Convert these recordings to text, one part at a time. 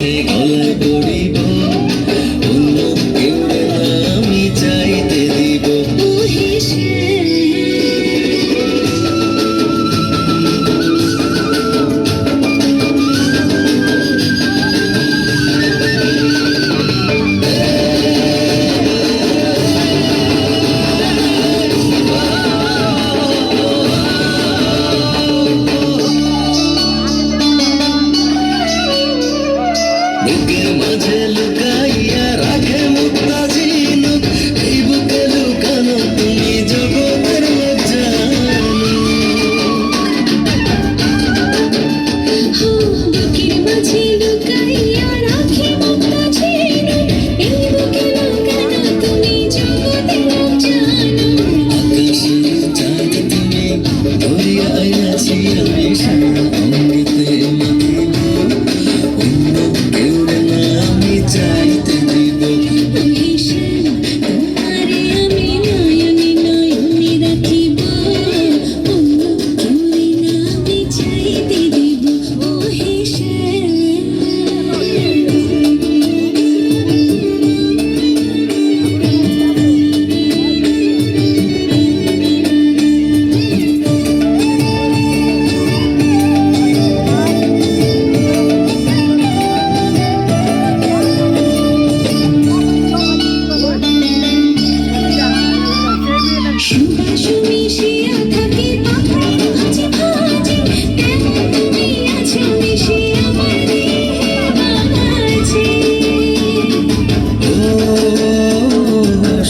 গলায় পড়িব অন্য কেউ আমি চাইতে দিব বুকের মাঝে লুকাইয়া রাখে মুক্তা ঝিনুক এই বুকে লুকানো তুমি জগতের লোক জানো বুকের মাঝে লুকাইয়া রাখে মুক্তা ঝিনুক এই বুকে লুকানো তুমি জগতের লোক জানো আকাশের চাঁদ তুমি ধরিয়া আইয়াছি আমি সারা অমৃতে মাখিব অন্য কেউ না আমি চাইতে দিব তোমারে আমি নয়নে নয়নে রাখিব অন্য কেউরে না আমি চাইতে দিব ও হেসে সুবাস মিশিয়া থাকে পাখির ভাজে ভাজে কেমন তুমি আছো মিশে আমার দেহে মাঝে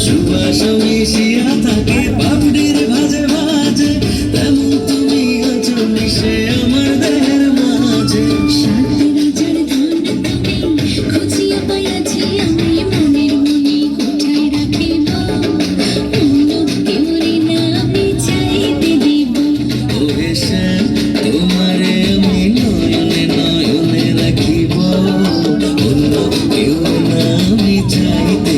সুবাস মিশিয়া থাকে পাপড়ির ভাজে ভাজে তেমন তুমি আছো মিশে আমার দেহের মাঝে সাত রাজার ধন তুমি খুঁজিয়া পাইয়াছি আমি মনের মনে কোথায় রাখিব অন্য কেউরে না আমি চাইতে দিব ওরে শ্যাম তোমারে আমি নয়নে নয়নে রাখিব অন্য কেউ না আমি চাইতে